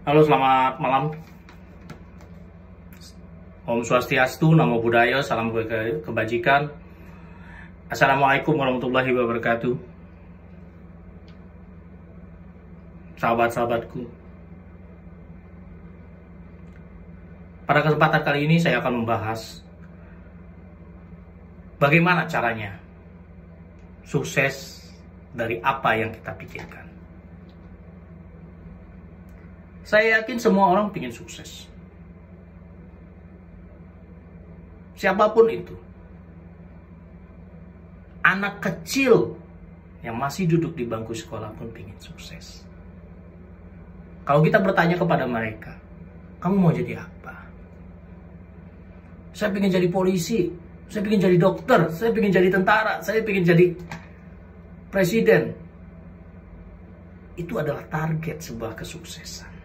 Halo, selamat malam. Om Swastiastu, Namo Buddhaya, salam kebajikan. Assalamualaikum warahmatullahi wabarakatuh. Sahabat-sahabatku, pada kesempatan kali ini saya akan membahas bagaimana caranya sukses dari apa yang kita pikirkan. Saya yakin semua orang ingin sukses. Siapapun itu. Anak kecil yang masih duduk di bangku sekolah pun ingin sukses. Kalau kita bertanya kepada mereka, kamu mau jadi apa? Saya ingin jadi polisi, saya ingin jadi dokter, saya ingin jadi tentara, saya ingin jadi presiden. Itu adalah target sebuah kesuksesan.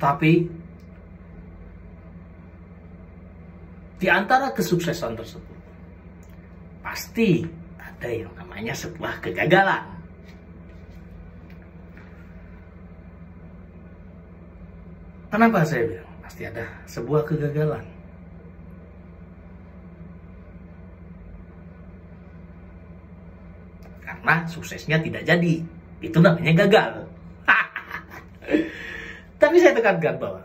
Tetapi di antara kesuksesan tersebut pasti ada yang namanya sebuah kegagalan. Kenapa saya bilang pasti ada sebuah kegagalan? Karena suksesnya tidak jadi. Itu namanya gagal. Tapi saya tekankan bahwa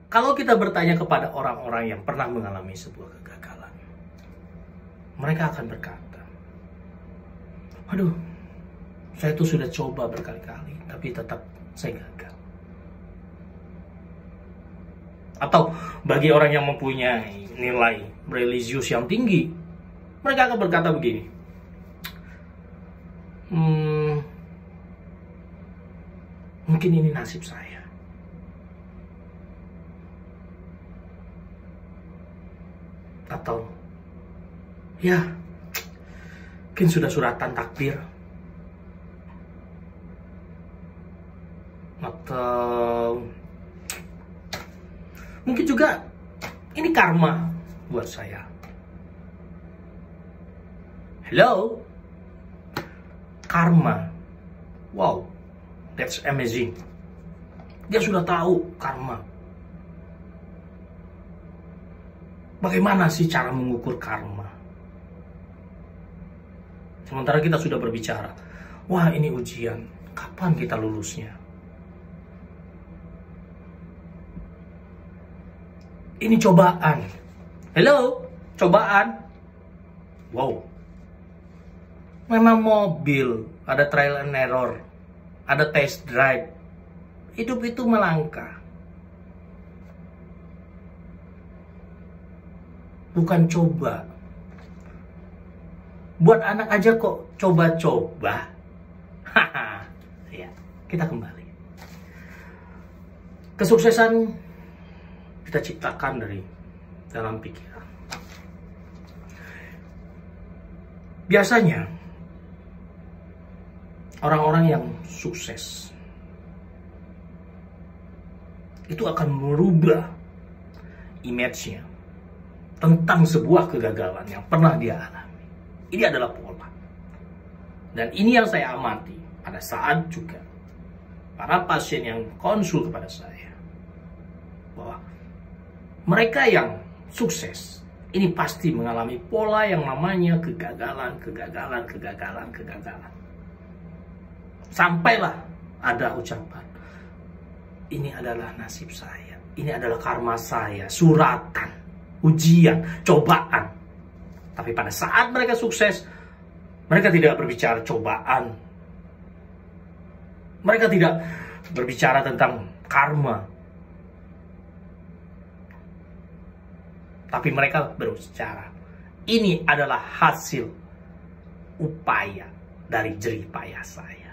kalau kita bertanya kepada orang-orang yang pernah mengalami sebuah kegagalan, mereka akan berkata, aduh, saya tuh sudah coba berkali-kali, tapi tetap saya gagal. Atau bagi orang yang mempunyai nilai religius yang tinggi, mereka akan berkata begini, mungkin ini nasib saya. Atau ya, mungkin sudah suratan takdir. Atau mungkin juga ini karma buat saya. Hello? Karma. Wow, that's amazing. Dia sudah tahu karma. Bagaimana sih cara mengukur karma? Sementara kita sudah berbicara, wah ini ujian, kapan kita lulusnya? Ini cobaan. Hello, cobaan. Wow. Memang mobil, ada trial and error, ada test drive. Hidup itu melangkah. Bukan coba. Buat anak aja kok coba-coba. Haha. Ya, kita kembali. Kesuksesan kita ciptakan dari dalam pikiran. Biasanya orang-orang yang sukses itu akan merubah image-nya tentang sebuah kegagalan yang pernah dia alami. Ini adalah pola. Dan ini yang saya amati pada saat juga para pasien yang konsul kepada saya, bahwa mereka yang sukses ini pasti mengalami pola yang namanya kegagalan. Sampailah ada ucapan, ini adalah nasib saya, ini adalah karma saya, suratan, ujian, cobaan. Tapi pada saat mereka sukses, mereka tidak berbicara cobaan. Mereka tidak berbicara tentang karma. Tapi mereka berbicara, ini adalah hasil upaya dari jerih payah saya.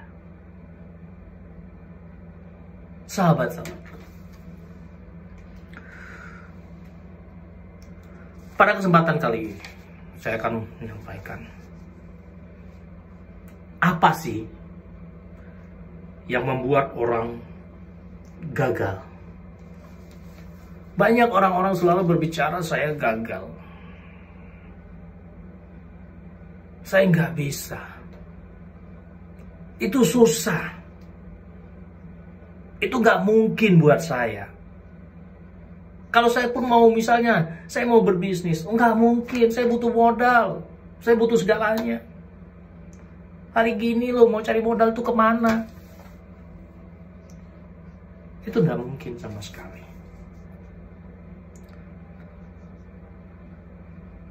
Sahabat-sahabat, pada kesempatan kali ini saya akan menyampaikan apa sih yang membuat orang gagal. Banyak orang-orang selalu berbicara saya gagal. Saya nggak bisa. Itu susah. Itu nggak mungkin buat saya. Kalau saya pun mau misalnya, saya mau berbisnis, nggak mungkin. Saya butuh modal. Saya butuh segalanya. Hari gini loh, mau cari modal tuh kemana? Itu nggak mungkin sama sekali.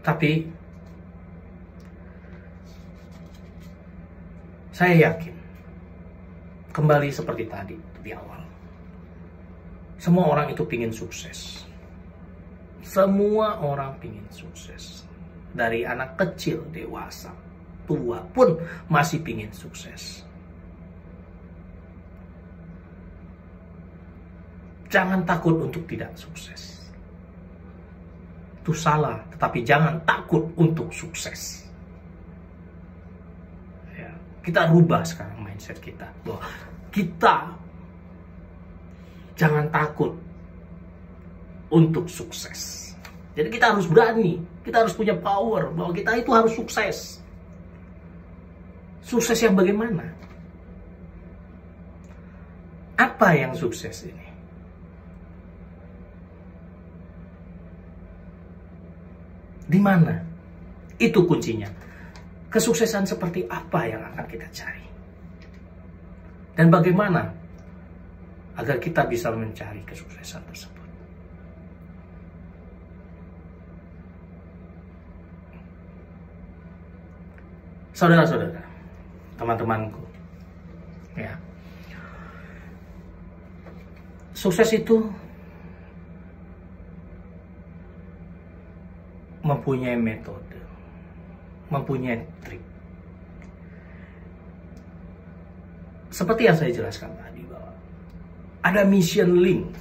Tapi saya yakin kembali seperti tadi di awal. Semua orang itu pingin sukses. Semua orang pingin sukses. Dari anak kecil, dewasa, tua pun masih pingin sukses. Jangan takut untuk tidak sukses. Itu salah, tetapi jangan takut untuk sukses. Ya, kita rubah sekarang mindset kita. Bahwa kita jangan takut untuk sukses. Jadi kita harus berani, kita harus punya power, bahwa kita itu harus sukses. Sukses yang bagaimana? Apa yang sukses ini? Di mana? Itu kuncinya. Kesuksesan seperti apa yang akan kita cari? Dan bagaimana agar kita bisa mencari kesuksesan tersebut? Saudara-saudara, teman-temanku, ya, sukses itu mempunyai metode, mempunyai trik. Seperti yang saya jelaskan tadi, bahwa ada mission link,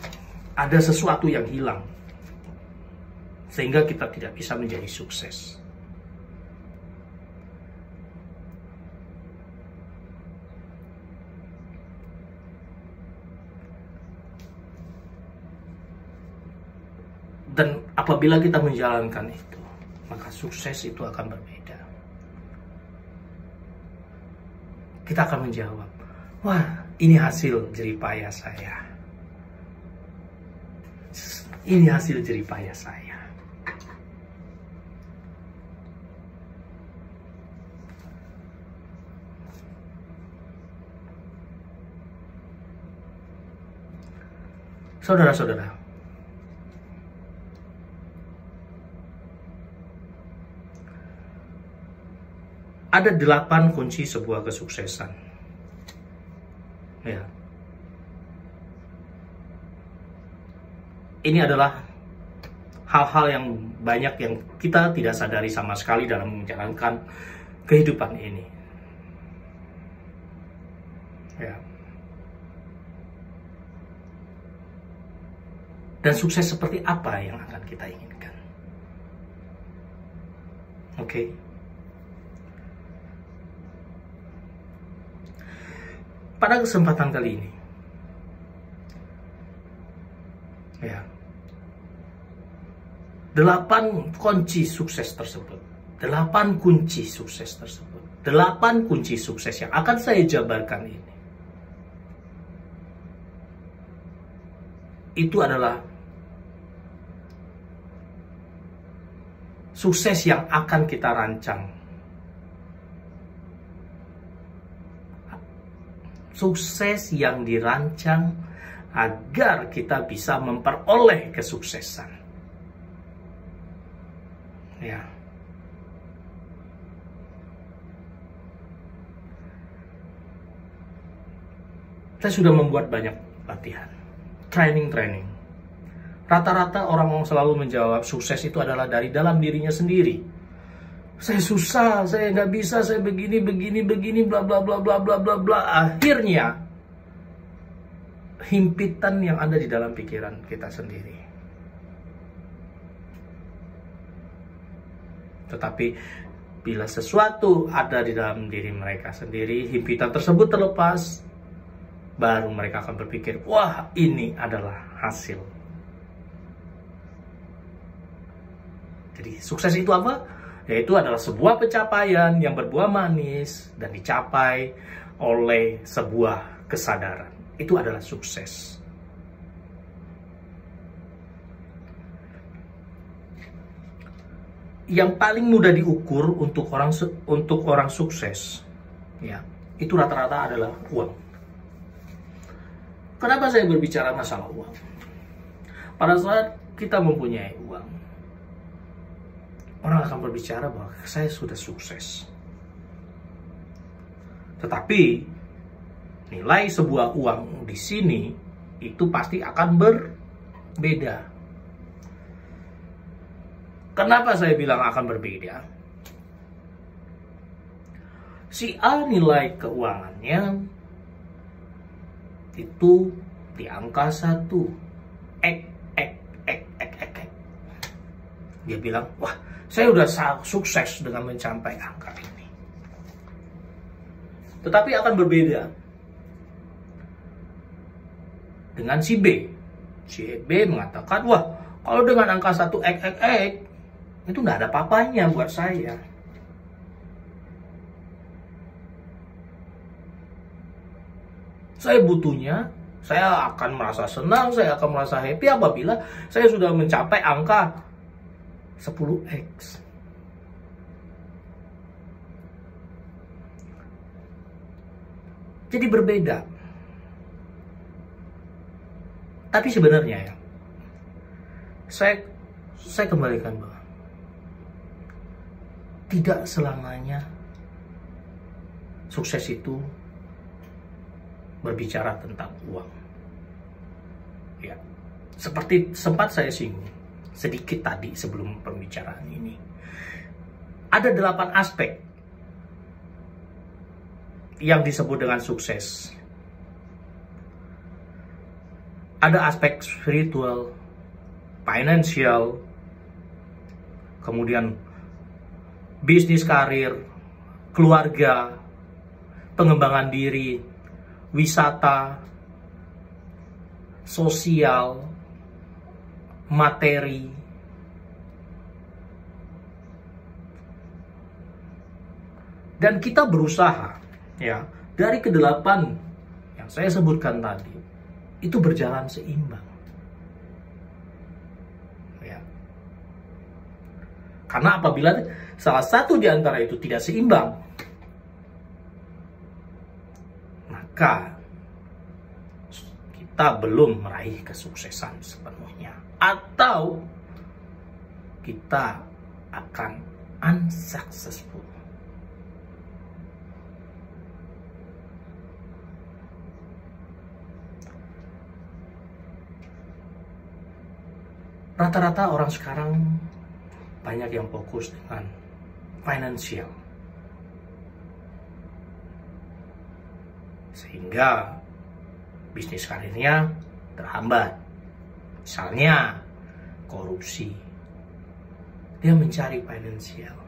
ada sesuatu yang hilang, sehingga kita tidak bisa menjadi sukses. Dan apabila kita menjalankan itu, maka sukses itu akan berbeda. Kita akan menjawab, wah, ini hasil jeripayah saya. Ini hasil jeripayah saya. Saudara-saudara, ada 8 kunci sebuah kesuksesan. Ya. Ini adalah hal-hal yang banyak yang kita tidak sadari sama sekali dalam menjalankan kehidupan ini. Ya. Dan sukses seperti apa yang akan kita inginkan? Oke. Pada kesempatan kali ini, ya, 8 kunci sukses tersebut, 8 kunci sukses tersebut, 8 kunci sukses yang akan saya jabarkan ini, itu adalah sukses yang akan kita rancang. Sukses yang dirancang agar kita bisa memperoleh kesuksesan. Ya. Saya sudah membuat banyak latihan, training. Rata-rata orang selalu menjawab sukses itu adalah dari dalam dirinya sendiri. Saya susah, saya nggak bisa, saya begini, bla bla bla bla bla bla bla. Akhirnya himpitan yang ada di dalam pikiran kita sendiri. Tetapi bila sesuatu ada di dalam diri mereka sendiri, himpitan tersebut terlepas, baru mereka akan berpikir, wah, ini adalah hasil. Jadi sukses itu apa? Yaitu adalah sebuah pencapaian yang berbuah manis dan dicapai oleh sebuah kesadaran. Itu adalah sukses. Yang paling mudah diukur untuk orang sukses, ya, itu rata-rata adalah uang. Kenapa saya berbicara masalah uang? Pada saat kita mempunyai uang, orang akan berbicara bahwa saya sudah sukses. Tetapi nilai sebuah uang di sini itu pasti akan berbeda. Kenapa saya bilang akan berbeda? Si A nilai keuangannya itu di angka 1. Dia bilang, wah, saya udah sukses dengan mencapai angka ini. Tetapi akan berbeda dengan si B. Si B mengatakan, wah, kalau dengan angka 1 itu nggak ada apa-apanya buat saya. Saya butuhnya, saya akan merasa senang, saya akan merasa happy apabila saya sudah mencapai angka 10x. Jadi berbeda. Tapi sebenarnya ya, saya kembalikan bahwa tidak selamanya sukses itu berbicara tentang uang. Ya, seperti sempat saya singgung sedikit tadi sebelum pembicaraan ini. Ada 8 aspek yang disebut dengan sukses. Ada aspek spiritual, financial, kemudian bisnis karir, keluarga, pengembangan diri, wisata, sosial, materi. Dan kita berusaha, ya, dari ke-8 yang saya sebutkan tadi, itu berjalan seimbang. Ya. Karena apabila salah satu di antara itu tidak seimbang, maka kita belum meraih kesuksesan sepenuhnya, atau kita akan unsuccessful. Rata-rata orang sekarang banyak yang fokus dengan financial, sehingga bisnis karirnya terhambat. Misalnya korupsi. Dia mencari financial,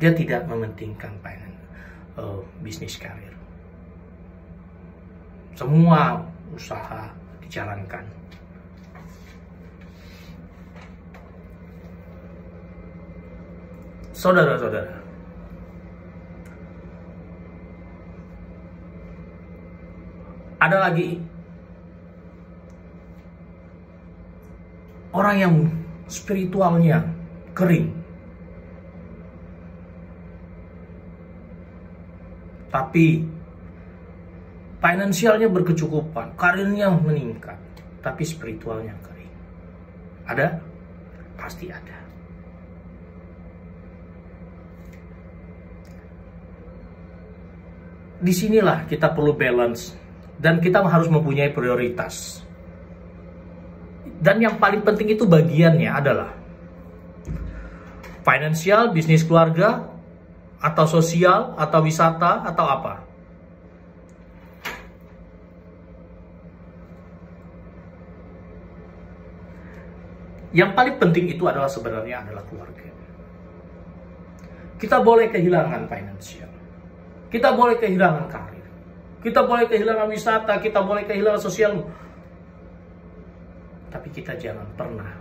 dia tidak mementingkan bisnis karir. Semua usaha dijalankan. Saudara-saudara, ada lagi orang yang spiritualnya kering, tapi finansialnya berkecukupan, karirnya meningkat, tapi spiritualnya kering. Ada? Pasti ada. Disinilah kita perlu balance, dan kita harus mempunyai prioritas. Dan yang paling penting itu bagiannya adalah finansial, bisnis keluarga, atau sosial, atau wisata, atau apa. Yang paling penting itu adalah sebenarnya adalah keluarga. Kita boleh kehilangan finansial, kita boleh kehilangan karir, kita boleh kehilangan wisata, kita boleh kehilangan sosial, tapi kita jangan pernah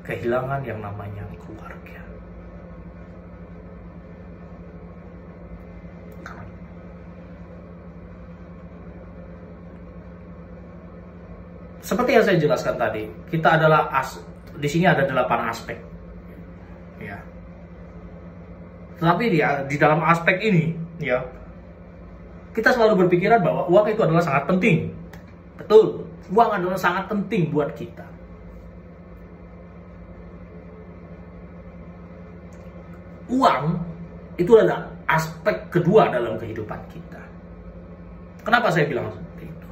kehilangan yang namanya keluarga. seperti yang saya jelaskan tadi, kita adalah di sini ada 8 aspek. Ya. Tetapi di dalam aspek ini, ya, kita selalu berpikiran bahwa uang itu adalah sangat penting. Betul, uang adalah sangat penting buat kita. Uang itu adalah aspek kedua dalam kehidupan kita. Kenapa saya bilang seperti itu?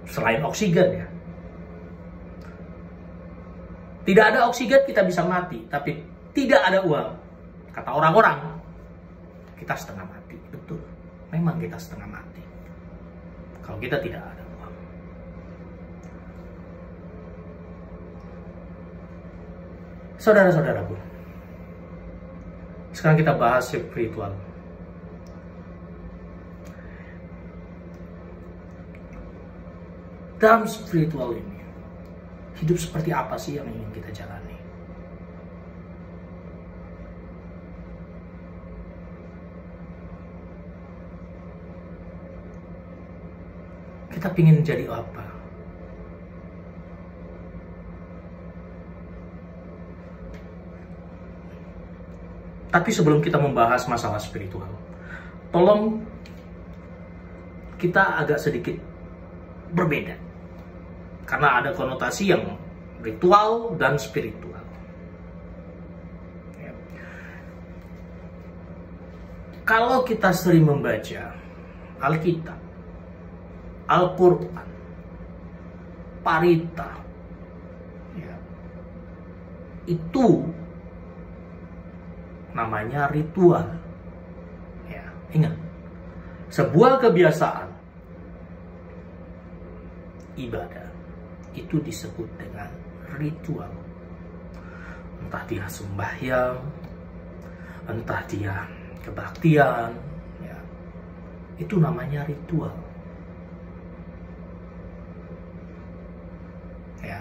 Selain oksigen, ya. Tidak ada oksigen kita bisa mati, tapi tidak ada uang. Kata orang-orang, kita setengah mati. Betul, memang kita setengah mati kalau kita tidak ada uang. Saudara-saudaraku, sekarang kita bahas spiritual. Dalam spiritual ini, hidup seperti apa sih yang ingin kita jalani? Kita ingin jadi apa? Tapi sebelum kita membahas masalah spiritual, tolong kita agak sedikit berbeda. Karena ada konotasi yang ritual dan spiritual. Ya. Kalau kita sering membaca Alkitab, Al-Quran, Parita, ya, itu namanya ritual. Ya, ingat, sebuah kebiasaan ibadah itu disebut dengan ritual. Entah dia sembahyang, entah dia kebaktian, ya, itu namanya ritual. Ya.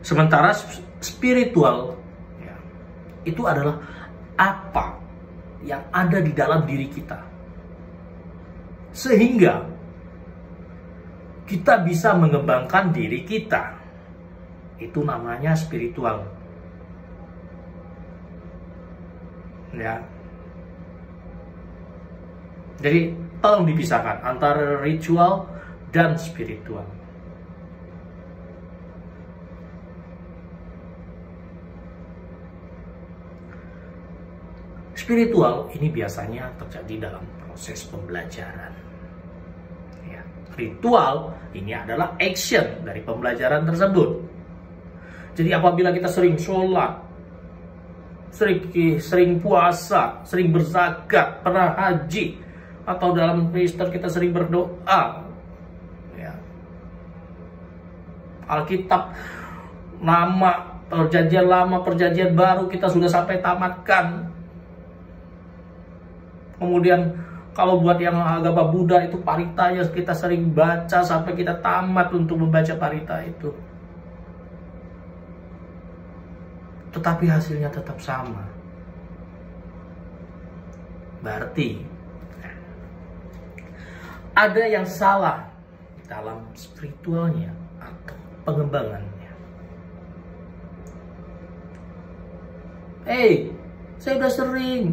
Sementara spiritual, ya, itu adalah apa yang ada di dalam diri kita, sehingga kita bisa mengembangkan diri kita. Itu namanya spiritual. Ya. Jadi tolong dipisahkan antara ritual dan spiritual. Spiritual ini biasanya terjadi dalam proses pembelajaran. Ya. Ritual ini adalah action dari pembelajaran tersebut. Jadi apabila kita sering sholat, sering puasa, sering berzakat, pernah haji, atau dalam Kristen kita sering berdoa, ya. Alkitab lama, perjanjian lama, perjanjian baru kita sudah sampai tamatkan. Kemudian kalau buat yang agama Buddha itu paritanya kita sering baca sampai kita tamat untuk membaca parita itu. Tetapi hasilnya tetap sama. Berarti ada yang salah dalam spiritualnya atau pengembangannya. Saya udah sering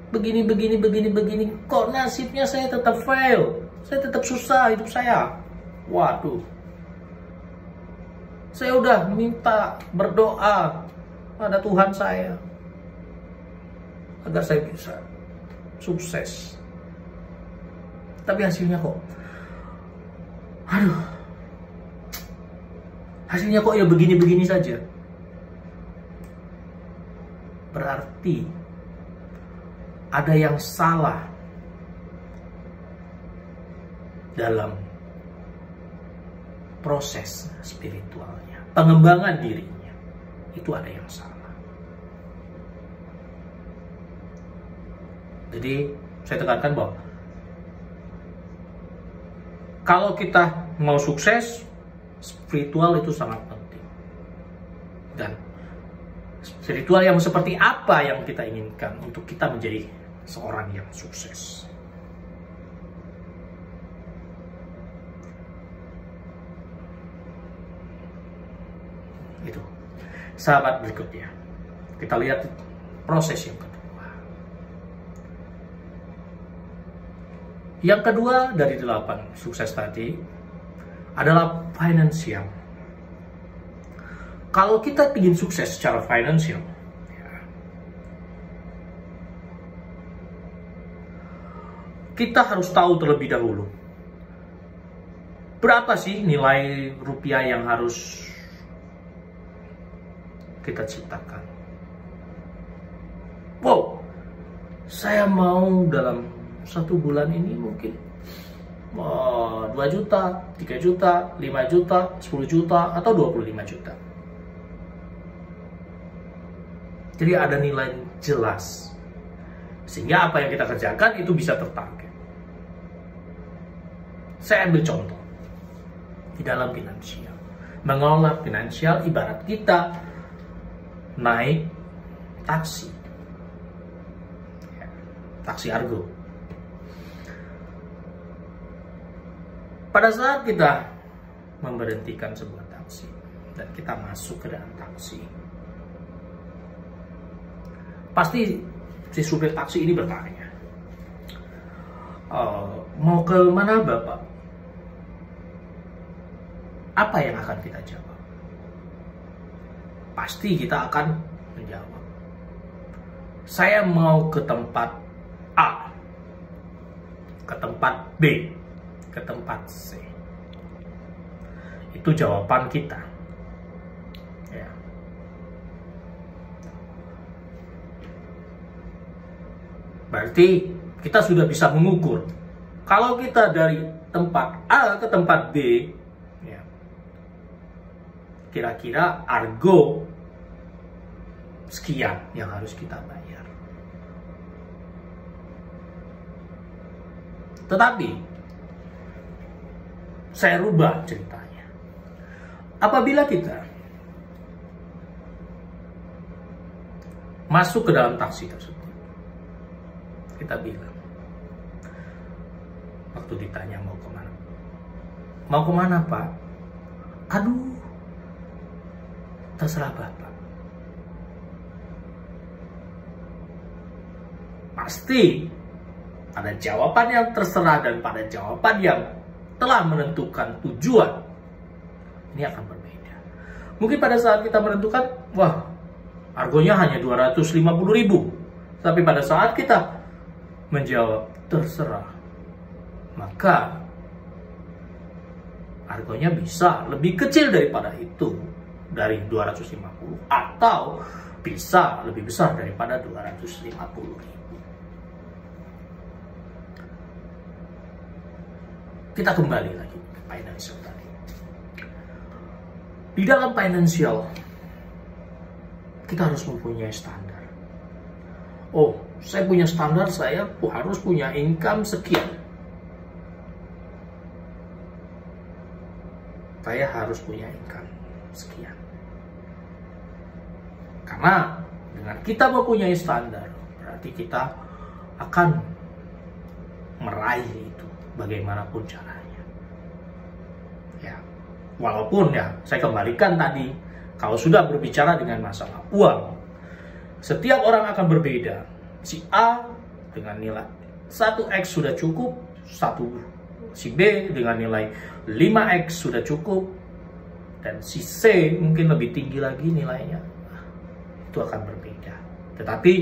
begini, kok nasibnya saya tetap fail, saya tetap susah hidup saya. Waduh, saya udah minta berdoa pada Tuhan saya agar saya bisa sukses, tapi hasilnya kok, hasilnya kok ya begini-begini saja. Berarti ada yang salah dalam proses spiritualnya, pengembangan dirinya. Itu ada yang salah. Jadi saya tekankan bahwa kalau kita mau sukses, spiritual itu sangat penting. Dan spiritual yang seperti apa yang kita inginkan untuk kita menjadi seorang yang sukses. Itu. Sahabat, berikutnya kita lihat proses yang kedua. Yang kedua dari 8 sukses tadi adalah financial. Kalau kita ingin sukses secara financial, kita harus tahu terlebih dahulu berapa sih nilai rupiah yang harus kita ciptakan. Wow, saya mau dalam 1 bulan ini mungkin 2 juta, 3 juta, 5 juta, 10 juta, atau 25 juta. Jadi ada nilai jelas, sehingga apa yang kita kerjakan itu bisa tertarget. Saya ambil contoh di dalam finansial. Mengelola finansial ibarat kita naik taksi, taksi Argo. Pada saat kita memberhentikan sebuah taksi dan kita masuk ke dalam taksi, pasti si supir taksi ini bertanya, mau ke mana Bapak? Apa yang akan kita jawab? Pasti kita akan menjawab, saya mau ke tempat A, ke tempat B, ke tempat C. Itu jawaban kita. Ya. Berarti kita sudah bisa mengukur. Kalau kita dari tempat A ke tempat B, ya, kira-kira Argo sekian yang harus kita bayar. Tetapi saya rubah ceritanya. Apabila kita masuk ke dalam taksi tersebut, kita bilang, waktu ditanya mau kemana? Mau kemana Pak? Aduh, terserah Bapak. Pasti ada jawaban yang terserah dan pada jawaban yang telah menentukan tujuan, ini akan berbeda. Mungkin pada saat kita menentukan, wah, Argonya hanya 250.000. Tapi pada saat kita menjawab terserah, maka Argonya bisa lebih kecil daripada itu, dari 250, atau bisa lebih besar daripada 250.000. Kita kembali lagi ke financial tadi. Di dalam financial, kita harus mempunyai standar. Oh, saya punya standar, saya harus punya income sekian. Saya harus punya income sekian. Karena dengan kita mempunyai standar, berarti kita akan meraih itu bagaimanapun caranya. Ya, walaupun ya saya kembalikan tadi, kalau sudah berbicara dengan masalah uang, setiap orang akan berbeda. Si A dengan nilai 1x sudah cukup, si B dengan nilai 5x sudah cukup, dan si C mungkin lebih tinggi lagi nilainya. Itu akan berbeda. Tetapi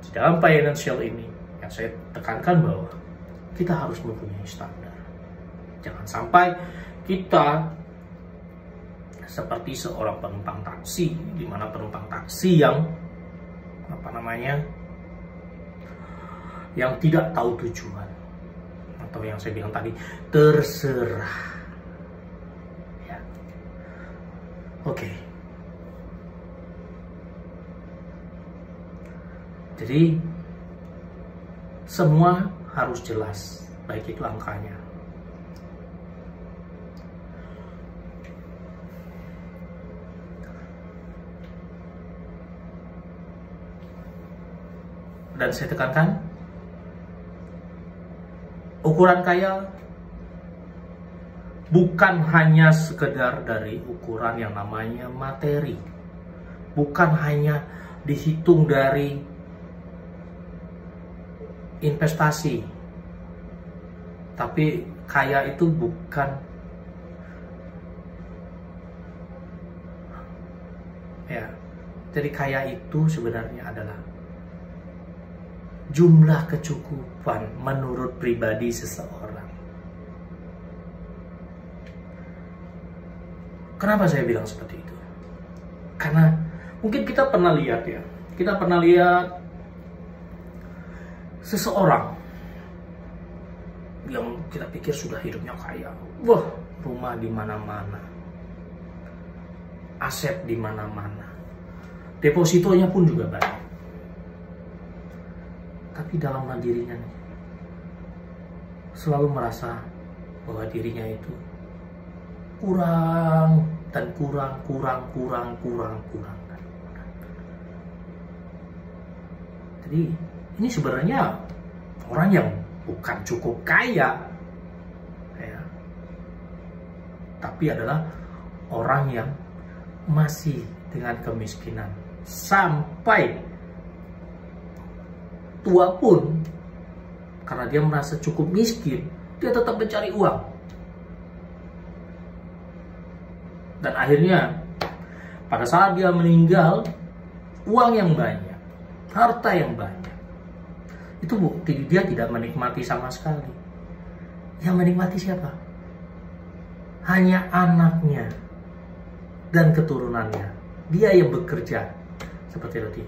di dalam financial ini yang saya tekankan bahwa kita harus mempunyai standar. Jangan sampai kita seperti seorang penumpang taksi, di mana penumpang taksi yang yang tidak tahu tujuan, atau yang saya bilang tadi terserah. Ya. Oke. Jadi semua harus jelas, baik itu angkanya. Dan saya tekankan, Ukuran kaya bukan hanya sekedar dari ukuran yang namanya materi. Bukan hanya dihitung dari investasi. Tapi kaya itu bukan ya. Jadi kaya itu sebenarnya adalah jumlah kecukupan menurut pribadi seseorang. Kenapa saya bilang seperti itu? Karena mungkin kita pernah lihat ya, kita pernah lihat seseorang yang kita pikir sudah hidupnya kaya. Wah, rumah di mana-mana, aset di mana-mana, depositonya pun juga banyak. Tapi dalam dirinya selalu merasa bahwa dirinya itu kurang dan kurang. Jadi ini sebenarnya orang yang bukan cukup kaya, ya, tapi adalah orang yang masih dengan kemiskinan sampai tua pun, karena dia merasa cukup miskin, dia tetap mencari uang. Dan akhirnya pada saat dia meninggal, uang yang banyak, harta yang banyak, itu bukti dia tidak menikmati sama sekali. Yang menikmati siapa? Hanya anaknya dan keturunannya. Dia yang bekerja seperti itu.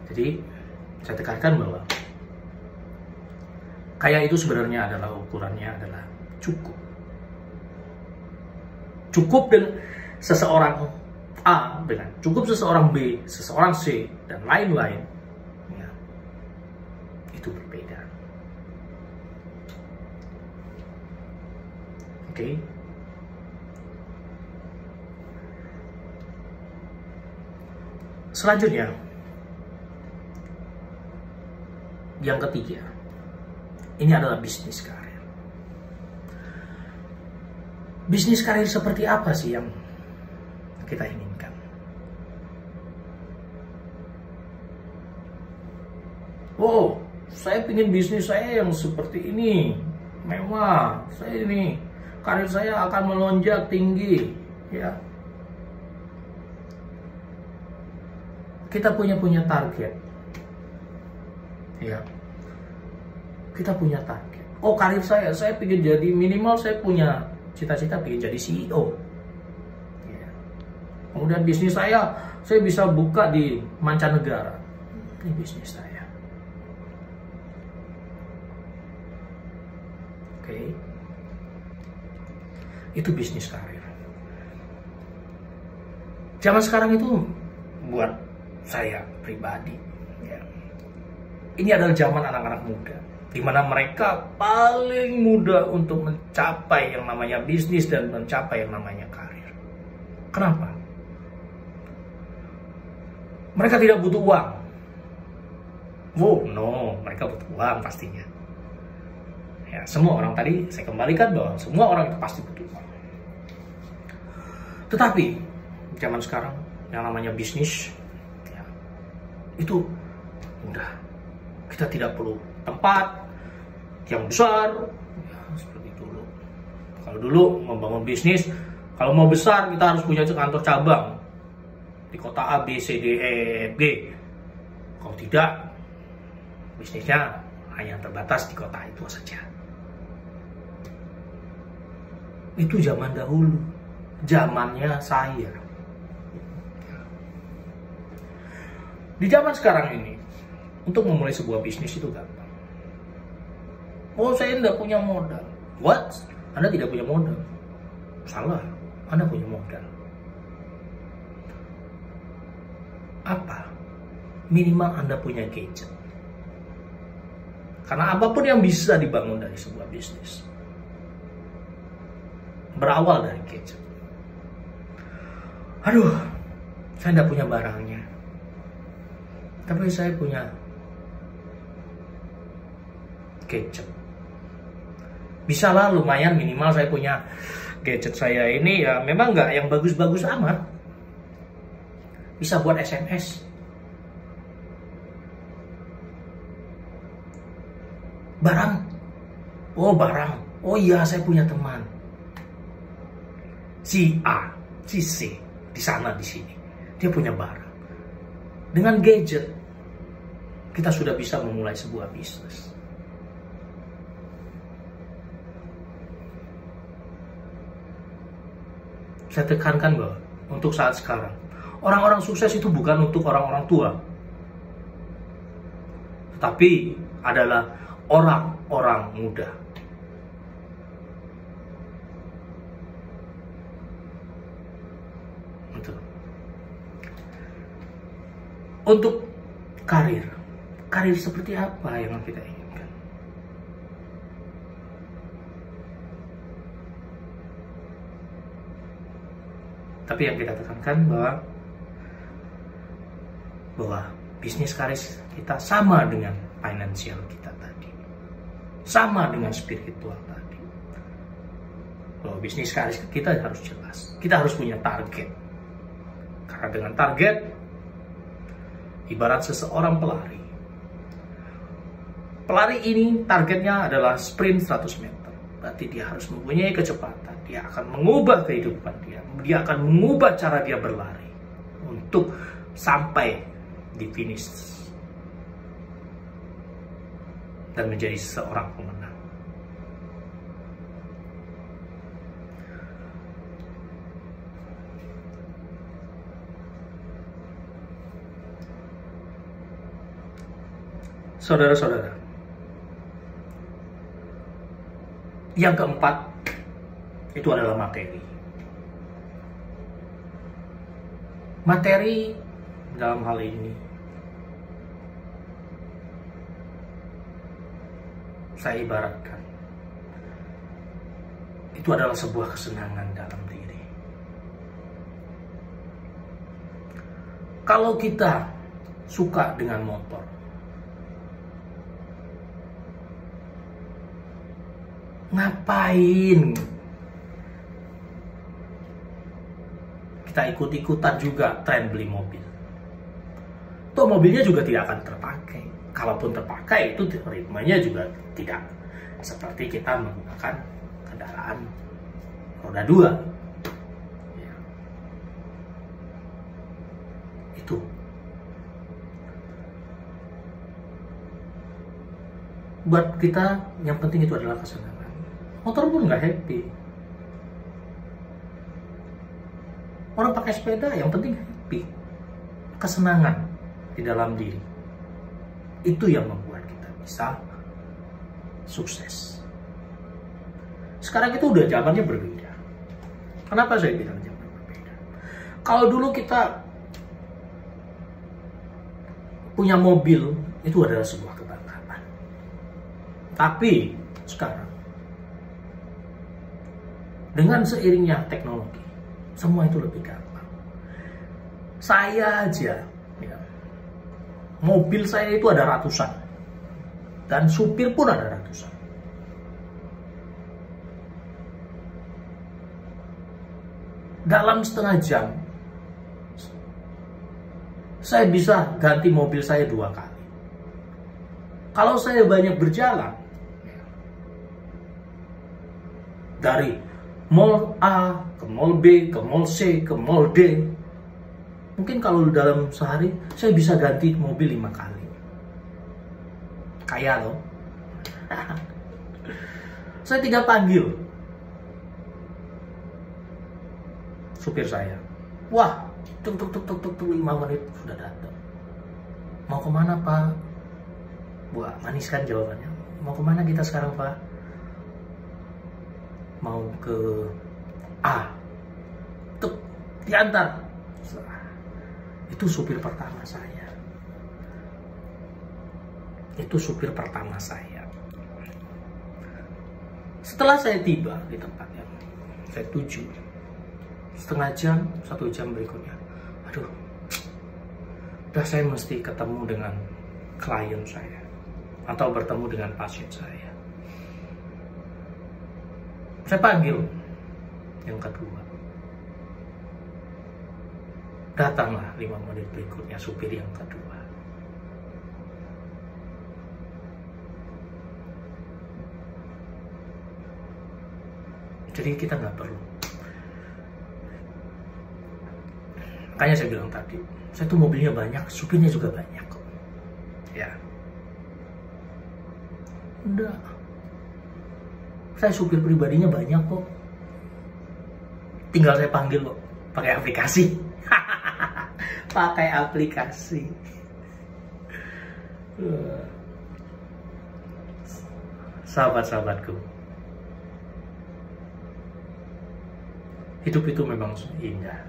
Jadi saya tekankan bahwa kaya itu sebenarnya adalah ukurannya adalah cukup. Cukup dengan seseorang A dengan cukup seseorang B, seseorang C, dan lain-lain, ya, itu berbeda. Oke. Selanjutnya, yang ketiga, ini adalah bisnis karir. Bisnis karir seperti apa sih yang kita inginkan? Oh, saya ingin bisnis saya yang seperti ini, mewah. Saya ini, karir saya akan melonjak tinggi, ya. Kita punya target, ya. Kita punya target. Oh, karir saya ingin jadi minimal saya punya cita-cita ingin jadi CEO. Ya. Kemudian bisnis saya bisa buka di mancanegara. Ini bisnis saya. Oke. Itu bisnis karir. Zaman sekarang itu buat saya pribadi, ya, ini adalah zaman anak-anak muda, di mana mereka paling mudah untuk mencapai yang namanya bisnis dan mencapai yang namanya karir. Kenapa? Mereka tidak butuh uang. Oh no, mereka butuh uang pastinya. Ya, semua orang tadi saya kembalikan bahwa semua orang itu pasti butuh uang. Tetapi zaman sekarang yang namanya bisnis, ya, itu mudah. Kita tidak perlu tempat yang besar, ya, seperti dulu. Kalau dulu membangun bisnis, kalau mau besar kita harus punya kantor cabang di kota A, B, C, D, E, F, G. Kalau tidak, bisnisnya hanya terbatas di kota itu saja. Itu zaman dahulu, zamannya saya. Di zaman sekarang ini, untuk memulai sebuah bisnis itu gampang. Oh, saya tidak punya modal. What? Anda tidak punya modal? Salah, Anda punya modal. Apa? Minimal Anda punya gadget. Karena apapun yang bisa dibangun dari sebuah bisnis berawal dari gadget. Aduh, saya tidak punya barangnya, tapi saya punya gadget. Bisa lah lumayan, minimal saya punya gadget saya ini ya memang nggak yang bagus-bagus amat. Bisa buat SMS. Barang. Oh barang. Oh iya saya punya teman. Si A, si C, di sana di sini. Dia punya barang. Dengan gadget, kita sudah bisa memulai sebuah bisnis. Saya tekankan bahwa untuk saat sekarang, orang-orang sukses itu bukan untuk orang-orang tua, tetapi adalah orang-orang muda. Untuk karir seperti apa yang kita inginkan? Tapi yang kita tekankan bahwa bisnis karir kita sama dengan finansial kita tadi, sama dengan spiritual tadi. Bahwa bisnis karir kita harus jelas, kita harus punya target. Karena dengan target, ibarat seseorang pelari. Pelari ini targetnya adalah sprint 100 meter. Berarti dia harus mempunyai kecepatan. Dia akan mengubah kehidupan dia. Dia akan mengubah cara dia berlari untuk sampai di finish dan menjadi seorang pemenang. Saudara-saudara, yang keempat itu adalah materi. Materi dalam hal ini saya ibaratkan itu adalah sebuah kesenangan dalam diri. Kalau kita suka dengan motor, ngapain kita ikut-ikutan juga tren beli mobil? Toh mobilnya juga tidak akan terpakai. Kalaupun terpakai itu ritmenya juga tidak seperti kita menggunakan kendaraan roda 2. Ya. Itu. Buat kita yang penting itu adalah kesenangan. Motor pun nggak happy. Orang pakai sepeda yang penting happy. Kesenangan di dalam diri. Itu yang membuat kita bisa sukses. Sekarang itu udah zamannya berbeda. Kenapa saya bilang zaman berbeda? Kalau dulu kita punya mobil, itu adalah sebuah kebanggaan. Tapi sekarang, dengan seiringnya teknologi, semua itu lebih gampang. Saya aja, ya, mobil saya itu ada ratusan. Dan supir pun ada ratusan. Dalam setengah jam, saya bisa ganti mobil saya 2 kali. Kalau saya banyak berjalan, dari mall A ke mall B, ke mall C, ke mall D, mungkin kalau dalam sehari saya bisa ganti mobil 5 kali. Kaya loh. Saya tinggal panggil supir saya. Wah, tuk 5 menit sudah datang. Mau kemana Pak? Wah, manis kan jawabannya. Mau kemana kita sekarang Pak? Mau ke A. Tuk, diantar. Itu supir pertama saya. Itu supir pertama saya. Setelah saya tiba di tempat yang saya tuju, setengah jam, 1 jam berikutnya, aduh, udah saya mesti ketemu dengan klien saya. atau bertemu dengan pasien saya. Saya panggil yang kedua. Datanglah 5 menit berikutnya supir yang kedua. Jadi kita nggak perlu. Makanya saya bilang tadi, saya tuh mobilnya banyak, supirnya juga banyak kok. Ya. Udah. Saya supir pribadinya banyak kok. Tinggal saya panggil kok, pakai aplikasi. Pakai aplikasi. Sahabat-sahabatku, hidup itu memang indah.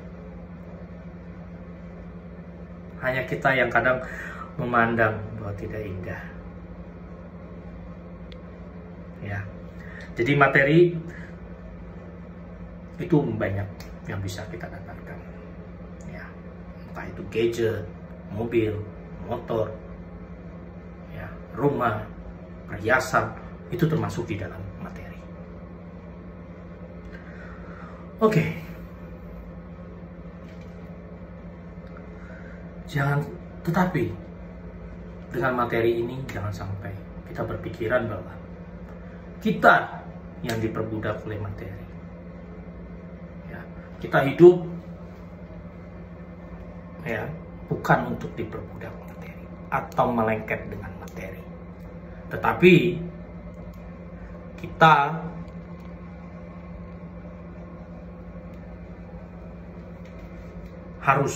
Hanya kita yang kadang memandang bahwa tidak indah. Ya. Jadi materi itu banyak yang bisa kita dapatkan. Ya. Entah itu gadget, mobil, motor, ya, rumah, perhiasan, itu termasuk di dalam materi. Oke. Tetapi dengan materi ini jangan sampai kita berpikiran bahwa kita yang diperbudak oleh materi. Ya, kita hidup ya bukan untuk diperbudak materi atau melengket dengan materi, tetapi kita harus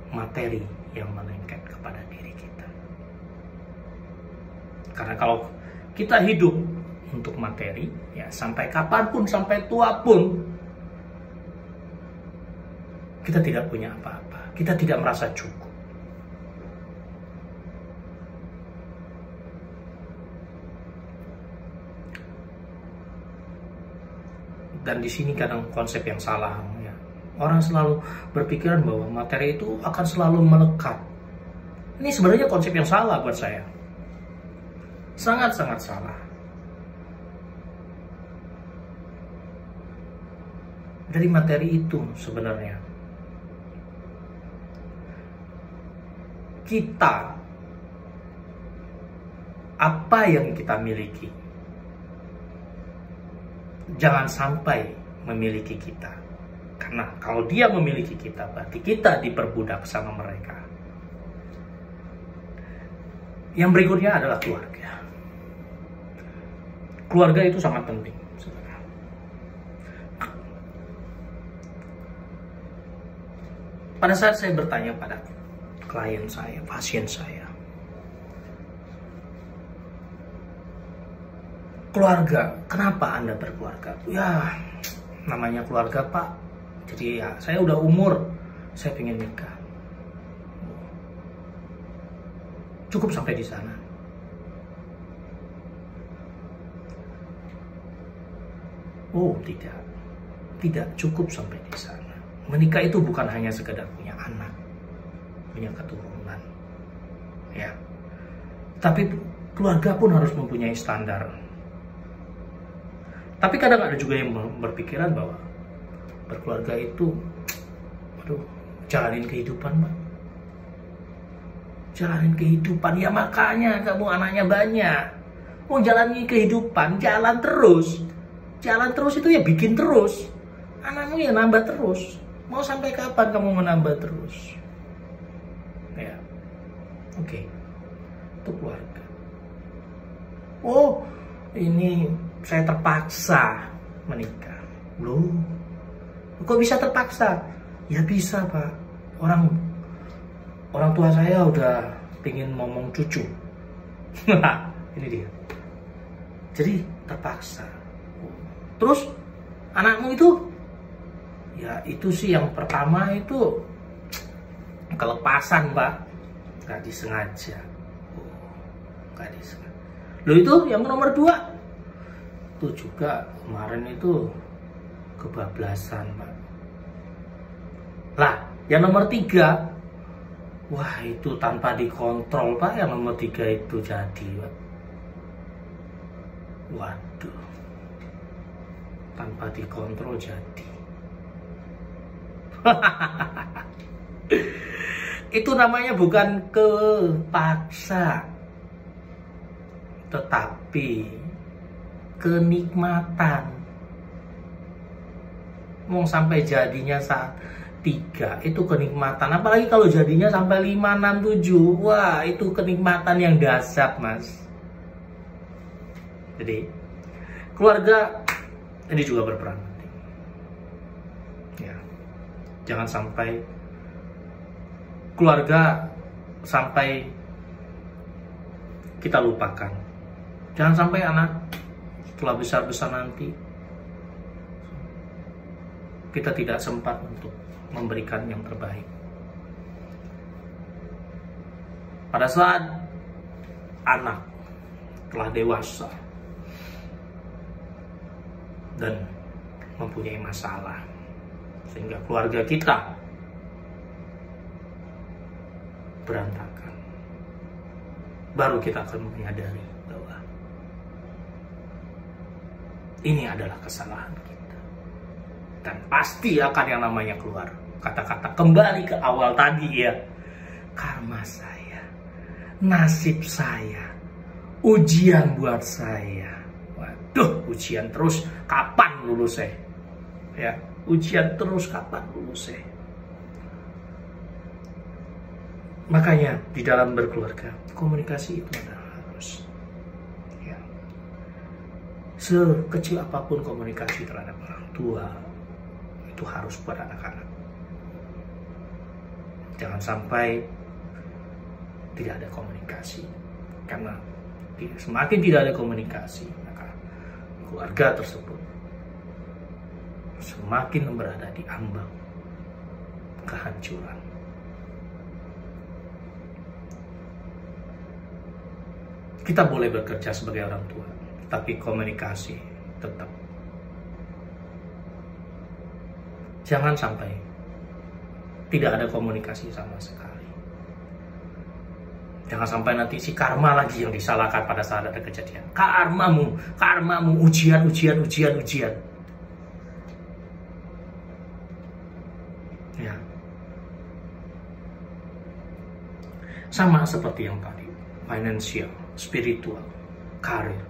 materi yang melengket kepada diri kita. Karena kalau kita hidup untuk materi, ya sampai kapanpun, sampai tua pun, kita tidak punya apa-apa. Kita tidak merasa cukup. Dan di sini kadang konsep yang salah. Ya. Orang selalu berpikiran bahwa materi itu akan selalu melekat. Ini sebenarnya konsep yang salah buat saya. Sangat-sangat salah. Dari materi itu sebenarnya kita, apa yang kita miliki, jangan sampai memiliki kita. Karena kalau dia memiliki kita, berarti kita diperbudak sama mereka. Yang berikutnya adalah keluarga. Keluarga itu sangat penting. Pada saat saya bertanya pada klien saya, pasien saya, keluarga, kenapa Anda berkeluarga? Ya, namanya keluarga Pak. Jadi ya, saya udah umur, saya pengen nikah. Cukup sampai di sana. Oh, tidak cukup sampai di sana. Menikah itu bukan hanya sekedar punya anak, punya keturunan, ya. Tapi keluarga pun harus mempunyai standar. Tapi kadang ada juga yang berpikiran bahwa berkeluarga itu, aduh, jalanin kehidupan, Pak. Jalanin kehidupan, ya makanya kamu anaknya banyak. Mau jalani kehidupan, jalan terus. Jalan terus itu ya bikin terus. Anakmu ya nambah terus. Mau sampai kapan kamu menambah terus? Ya, oke. Itu keluarga. Oh, ini saya terpaksa menikah. Loh, kok bisa terpaksa? Ya bisa, Pak. Orang tua saya udah pengen ngomong cucu. Ini dia. Jadi terpaksa. Terus anakmu itu? Ya itu sih yang pertama itu kelepasan, Pak. Gak disengaja. Gak disengaja. Loh itu yang nomor 2. Itu juga kemarin itu kebablasan, Pak. Lah, yang nomor 3 Wah, itu tanpa dikontrol Pak, yang nomor 3 itu jadi Pak. Waduh, tanpa dikontrol jadi. Itu namanya bukan kepaksa, tetapi kenikmatan. Mau sampai jadinya saat 3 itu kenikmatan, apalagi kalau jadinya sampai 5, 6, 7. Wah, itu kenikmatan yang dahsyat Mas. Jadi keluarga ini juga berperan penting ya. Jangan sampai keluarga sampai kita lupakan. Jangan sampai anak setelah besar-besar nanti kita tidak sempat untuk memberikan yang terbaik. Pada saat anak telah dewasa dan mempunyai masalah, sehingga keluarga kita berantakan, baru kita akan menyadari bahwa ini adalah kesalahan kita. Dan pasti akan yang namanya keluar kata-kata kembali ke awal tadi ya. Karma saya, nasib saya, ujian buat saya. Waduh, ujian terus, kapan lulus saya? Ya, ujian terus, kapan lulus saya? Makanya di dalam berkeluarga, komunikasi itu harus. Ya. Sekecil apapun komunikasi terhadap orang tua, itu harus buat anak-anak. Jangan sampai tidak ada komunikasi. Karena semakin tidak ada komunikasi, maka keluarga tersebut semakin berada di ambang kehancuran. Kita boleh bekerja sebagai orang tua, tapi komunikasi tetap. Jangan sampai tidak ada komunikasi sama sekali. Jangan sampai nanti si karma lagi yang disalahkan pada saat ada kejadian. Karmamu, ujian. Ya. Sama seperti yang tadi, financial, spiritual, karir.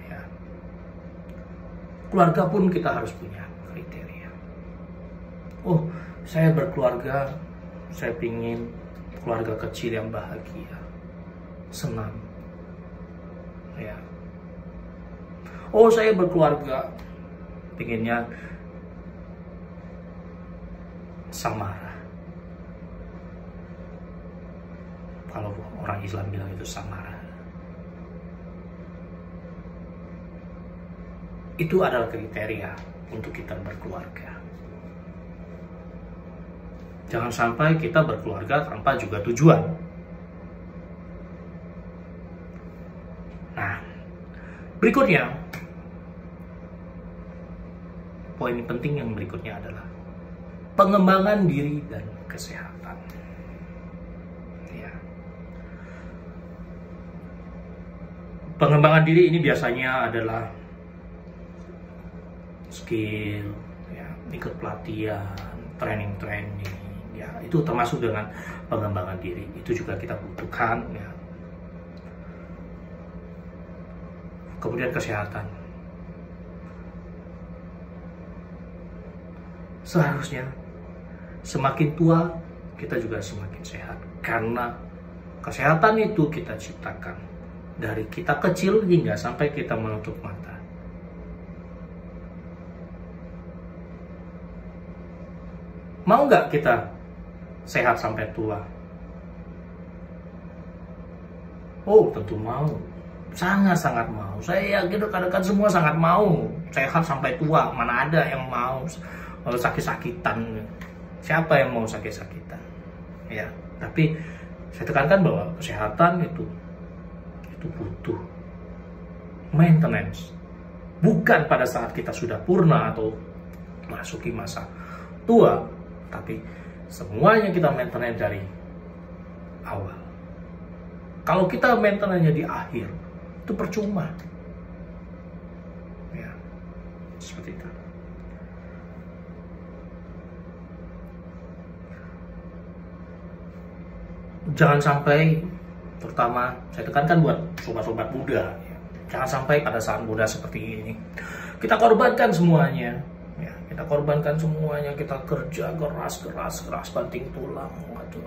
Ya. Keluarga pun kita harus punya kriteria. Oh, saya berkeluarga, saya pingin keluarga kecil yang bahagia, senang. Ya. Oh, saya berkeluarga, pinginnya samara. Kalau orang Islam bilang itu samara. Itu adalah kriteria untuk kita berkeluarga. Jangan sampai kita berkeluarga tanpa juga tujuan. Nah, berikutnya, poin penting yang berikutnya adalah pengembangan diri dan kesehatan. Ya. Pengembangan diri ini biasanya adalah skill, ya, ikut pelatihan, training, ya, itu termasuk dengan pengembangan diri. Itu juga kita butuhkan, ya. Kemudian kesehatan. Seharusnya semakin tua kita juga semakin sehat, karena kesehatan itu kita ciptakan dari kita kecil hingga sampai kita menutup mata. Mau nggak kita sehat sampai tua? Oh, tentu mau. Sangat-sangat mau. Saya yakin rekan-rekan semua sangat mau sehat sampai tua. Mana ada yang mau sakit-sakitan? Siapa yang mau sakit-sakitan? Ya, tapi saya tekankan bahwa kesehatan itu butuh maintenance. Bukan pada saat kita sudah purna atau masuki masa tua, tapi semuanya kita maintenance dari awal. Kalau kita maintenance-nya di akhir, itu percuma. Ya, seperti itu. Jangan sampai, terutama saya tekankan buat sobat-sobat muda, ya, jangan sampai pada saat muda seperti ini kita korbankan semuanya. Ya, kita korbankan semuanya, kita kerja keras banting tulang, waduh.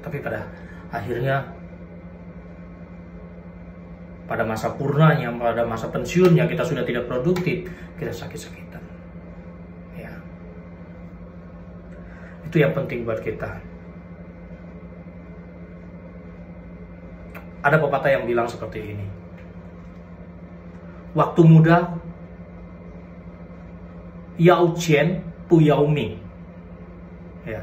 Tapi pada akhirnya, pada masa purnanya, pada masa pensiunnya kita sudah tidak produktif, kita sakit-sakitan. Ya, itu yang penting buat kita. Ada pepatah yang bilang seperti ini, waktu muda Yao Qian Bu Yao Ming. Ya.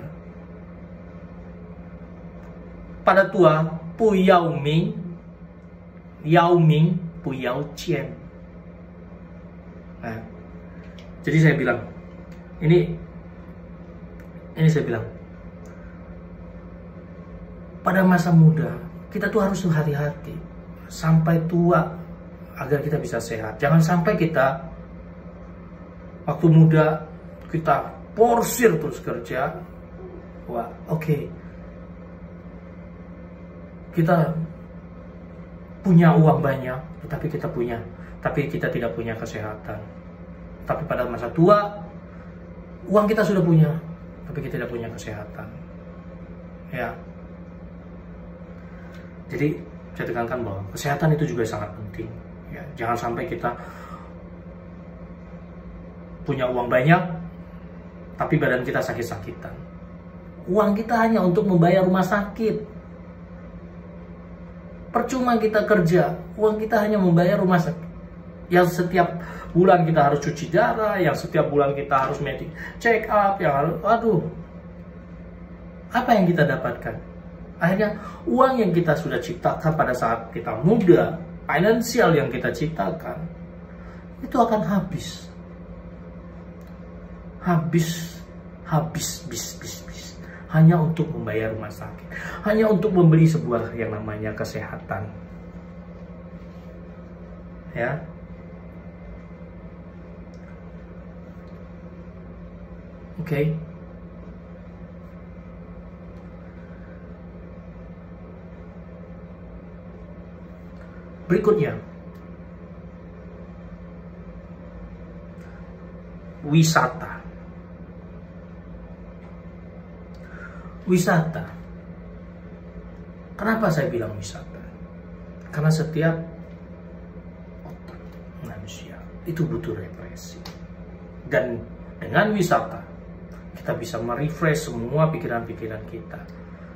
Pada tua Bu Yao Ming, Yao Ming Bu Yao Qian. Nah, jadi saya bilang, ini saya bilang, pada masa muda kita tuh harus hati-hati sampai tua agar kita bisa sehat. Jangan sampai kita waktu muda kita porsir terus kerja. Wah, oke. Kita punya uang banyak, tapi kita tidak punya kesehatan. Tapi pada masa tua, uang kita sudah punya, tapi kita tidak punya kesehatan. Ya. Jadi saya tekankan bahwa kesehatan itu juga sangat penting. Ya, jangan sampai kita punya uang banyak, tapi badan kita sakit-sakitan. Uang kita hanya untuk membayar rumah sakit. Percuma kita kerja, uang kita hanya membayar rumah sakit. Yang setiap bulan kita harus cuci darah, yang setiap bulan kita harus medical check up, yang harus, aduh, apa yang kita dapatkan? Akhirnya uang yang kita sudah ciptakan pada saat kita muda, finansial yang kita ciptakan, itu akan habis. Habis. Hanya untuk membayar rumah sakit. Hanya untuk membeli sebuah yang namanya kesehatan. Ya. Oke. Berikutnya, wisata. Wisata. Kenapa saya bilang wisata? Karena setiap otak manusia itu butuh refreshing. Dan dengan wisata, kita bisa merefresh semua pikiran-pikiran kita.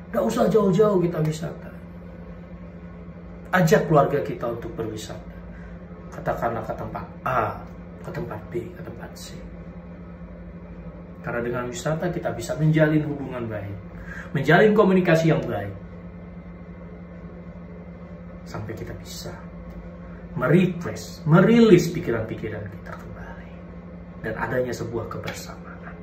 Gak usah jauh-jauh kita wisata. Ajak keluarga kita untuk berwisata. Katakanlah ke tempat A, ke tempat B, ke tempat C. Karena dengan wisata kita bisa menjalin hubungan baik, menjalin komunikasi yang baik, sampai kita bisa merefresh, merilis pikiran-pikiran kita kembali, dan adanya sebuah kebersamaan.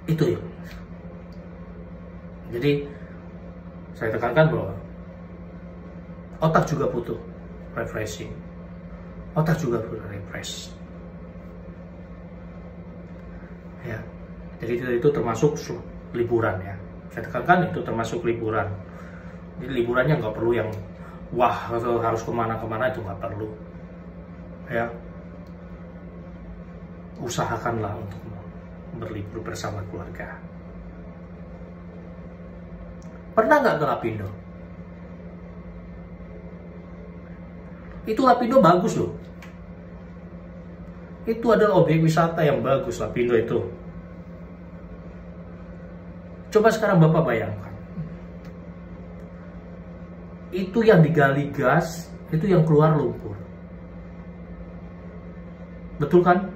Itu ya. Jadi saya tekankan bahwa otak juga butuh refreshing, otak juga butuh refresh. Ya, jadi itu termasuk liburan ya. Saya tekankan itu termasuk liburan. Jadi liburannya nggak perlu yang wah harus kemana-kemana, itu nggak perlu. Ya, usahakanlah untuk berlibur bersama keluarga. Pernah nggak ke Lapindo? Itu Lapindo bagus loh. Itu adalah objek wisata yang bagus, Lapindo itu. Coba sekarang Bapak bayangkan. Itu yang digali gas, itu yang keluar lumpur. Betul kan?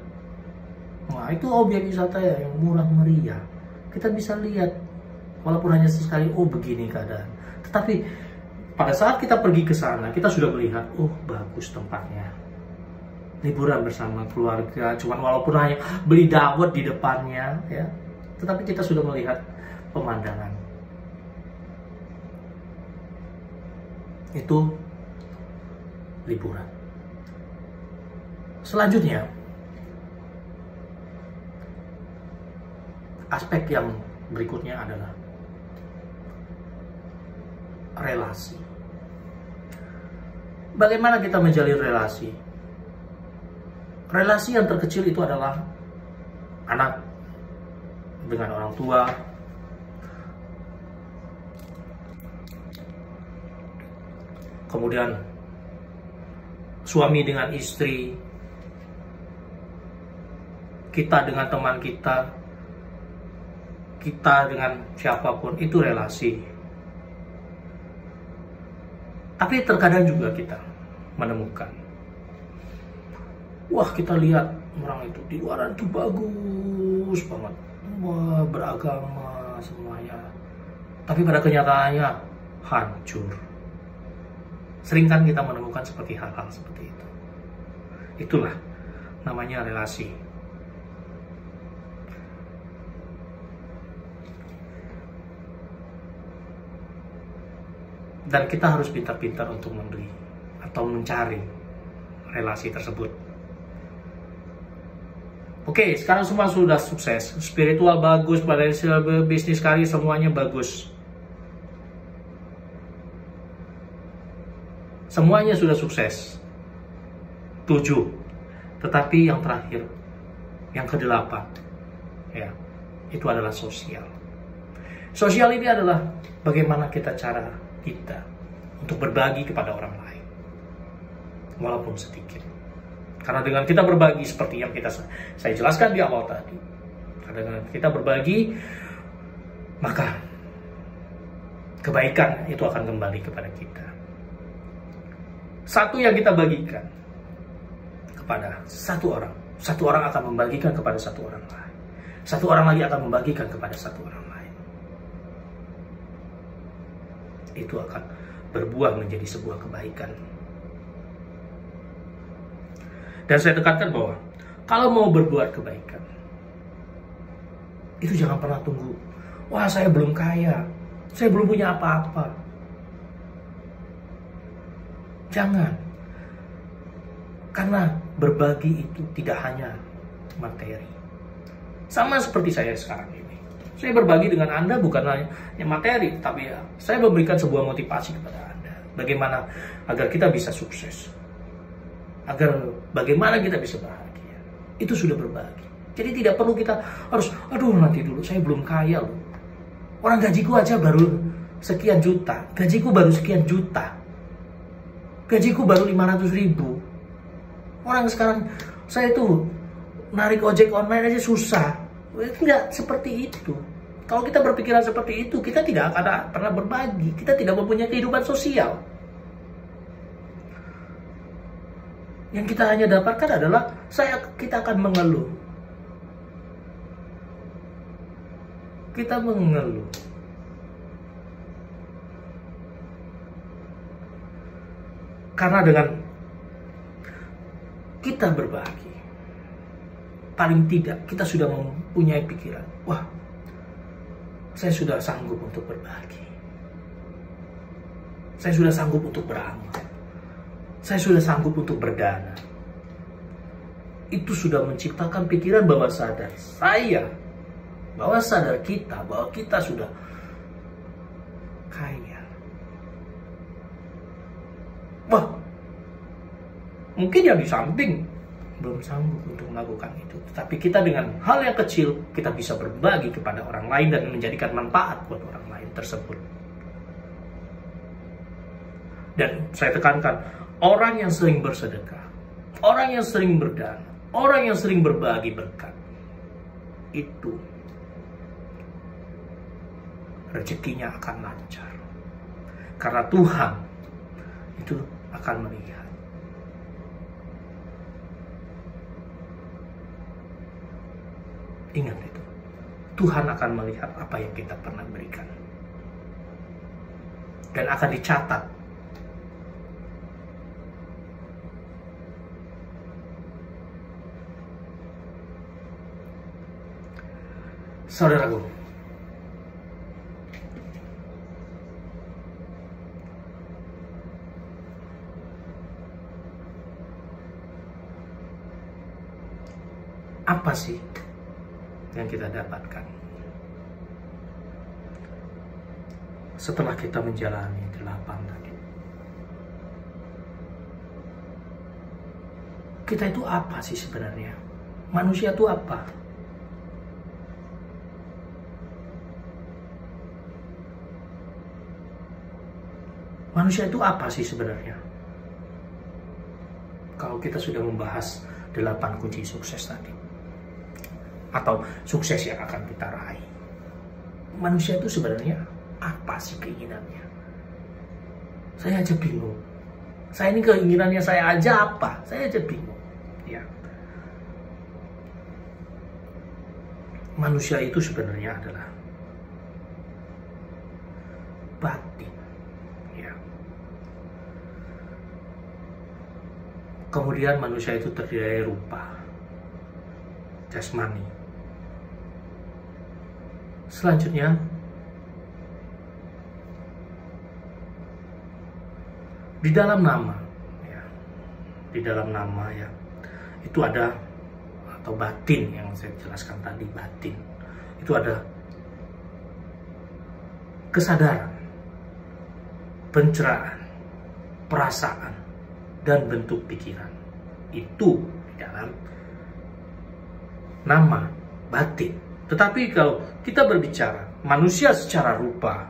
Wah, itu objek wisata yang murah meriah. Kita bisa lihat, walaupun hanya sesekali, oh begini keadaan. Tetapi pada saat kita pergi ke sana, kita sudah melihat, oh bagus tempatnya. Liburan bersama keluarga, cuman walaupun hanya beli dawet di depannya, ya. tetapi kita sudah melihat pemandangan. Itu liburan. Selanjutnya, aspek yang berikutnya adalah relasi. Bagaimana kita menjalin relasi? Relasi yang terkecil itu adalah anak dengan orang tua, kemudian suami dengan istri, kita dengan teman kita, kita dengan siapapun, itu relasi. Tapi terkadang juga kita menemukan, wah, kita lihat orang itu di luar itu bagus banget, wah, beragama semuanya, tapi pada kenyataannya hancur. Sering kan kita menemukan seperti hal-hal seperti itu. Itulah namanya relasi. Dan kita harus pintar-pintar untuk membeli atau mencari relasi tersebut. Oke, sekarang semua sudah sukses. Spiritual bagus, financial, bisnis, karir, semuanya bagus. Semuanya sudah sukses. 7. Tetapi yang terakhir, yang ke-8, ya, itu adalah sosial. Sosial ini adalah bagaimana cara kita untuk berbagi kepada orang lain, walaupun sedikit. Karena dengan kita berbagi seperti yang saya jelaskan di awal tadi, karena dengan kita berbagi, maka kebaikan itu akan kembali kepada kita. Satu yang kita bagikan kepada satu orang akan membagikan kepada satu orang lain. Satu orang lagi akan membagikan kepada satu orang lain. Itu akan berbuah menjadi sebuah kebaikan. Dan saya tekankan bahwa kalau mau berbuat kebaikan, itu jangan pernah tunggu, wah, saya belum kaya, saya belum punya apa-apa. Jangan. Karena berbagi itu tidak hanya materi. Sama seperti saya sekarang ini. Saya berbagi dengan Anda bukan hanya materi, tapi ya, saya memberikan sebuah motivasi kepada Anda. Bagaimana agar kita bisa sukses. Agar bagaimana kita bisa bahagia. Itu sudah berbagi. Jadi tidak perlu kita harus, aduh, nanti dulu, saya belum kaya loh. Orang gajiku aja baru sekian juta. Gajiku baru sekian juta. Gajiku baru 500.000. Orang sekarang, saya tuh narik ojek online aja susah. Enggak seperti itu. Kalau kita berpikiran seperti itu, kita tidak akan pernah berbagi. Kita tidak mempunyai kehidupan sosial. Yang kita hanya dapatkan adalah kita akan mengeluh. Kita mengeluh. Karena dengan kita berbagi, paling tidak kita sudah mempunyai pikiran, wah, saya sudah sanggup untuk berbagi. Saya sudah sanggup untuk beramal. Saya sudah sanggup untuk berdana. Itu sudah menciptakan pikiran bahwa sadar kita, bahwa kita sudah kaya. Wah, mungkin yang di samping belum sanggup untuk melakukan itu. Tetapi kita dengan hal yang kecil, kita bisa berbagi kepada orang lain dan menjadikan manfaat buat orang lain tersebut. Dan saya tekankan, orang yang sering bersedekah, orang yang sering berdana, orang yang sering berbagi berkat, itu rezekinya akan lancar. Karena Tuhan itu akan melihat. Ingat itu. Tuhan akan melihat apa yang kita pernah berikan. Dan akan dicatat. saudaraku, apa sih yang kita dapatkan setelah kita menjalani 8 tadi? Kita itu apa sih sebenarnya? Manusia itu apa? Manusia itu apa sih sebenarnya? Kalau kita sudah membahas 8 kunci sukses tadi, atau sukses yang akan kita raih, manusia itu sebenarnya apa sih keinginannya? Saya aja bingung. Saya ini keinginannya saya aja apa? Saya aja bingung. Ya. Manusia itu sebenarnya adalah batin. Ya. Kemudian manusia itu terdiri dari rupa, jasmani. Selanjutnya di dalam nama, ya, di dalam nama ya, itu ada, atau batin yang saya jelaskan tadi, batin itu ada kesadaran, pencerahan, perasaan, dan bentuk pikiran. Itu di dalam nama, batin. Tetapi kalau kita berbicara manusia secara rupa,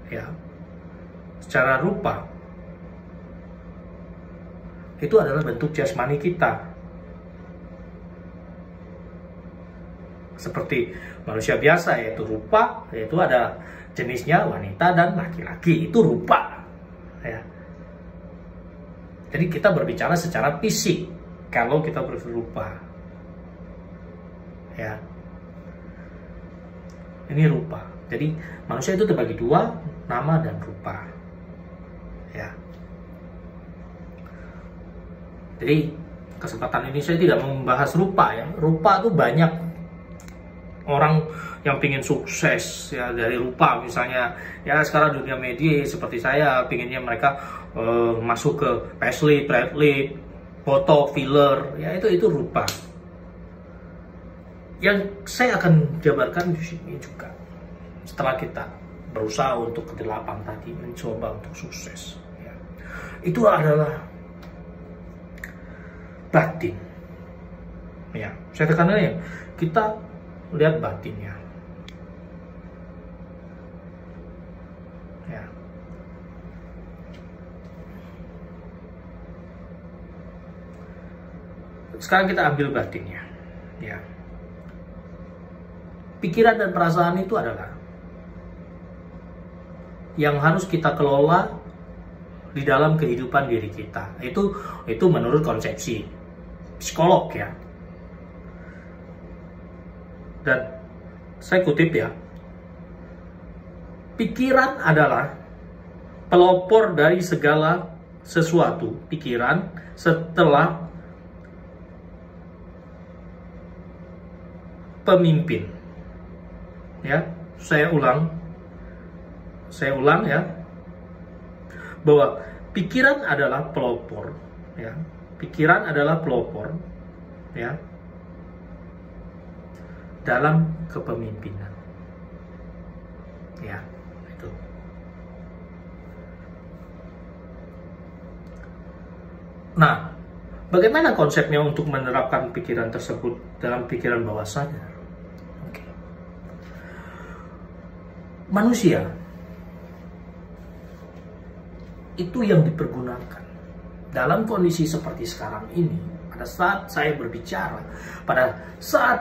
ya, secara rupa itu adalah bentuk jasmani kita. Seperti manusia biasa, yaitu rupa, yaitu ada jenisnya wanita dan laki-laki, itu rupa, ya. Jadi kita berbicara secara fisik kalau kita berupa, ya. Ini rupa. Jadi manusia itu terbagi 2, nama dan rupa. Ya. Jadi kesempatan ini saya tidak membahas rupa, ya. Rupa itu banyak orang yang pingin sukses, ya, dari rupa. Misalnya ya sekarang dunia media seperti saya pinginnya mereka masuk ke facelift, redlift, foto, filler, ya itu rupa. Yang saya akan jabarkan di sini juga, setelah kita berusaha untuk ke-8 tadi, mencoba untuk sukses, ya, itu adalah batin. Ya, saya tekankan ya, kita lihat batinnya. Ya. Sekarang kita ambil batinnya. Ya. Pikiran dan perasaan itu adalah yang harus kita kelola di dalam kehidupan diri kita. Itu menurut konsepsi psikolog, ya. Dan saya kutip, ya. Pikiran adalah pelopor dari segala sesuatu. Pikiran setelah pemimpin. Ya, saya ulang ya, bahwa pikiran adalah pelopor, ya. Pikiran adalah pelopor, ya, dalam kepemimpinan. Ya, itu. Nah, bagaimana konsepnya untuk menerapkan pikiran tersebut dalam pikiran bawah sadar? Oke. Manusia itu yang dipergunakan dalam kondisi seperti sekarang ini, pada saat saya berbicara, pada saat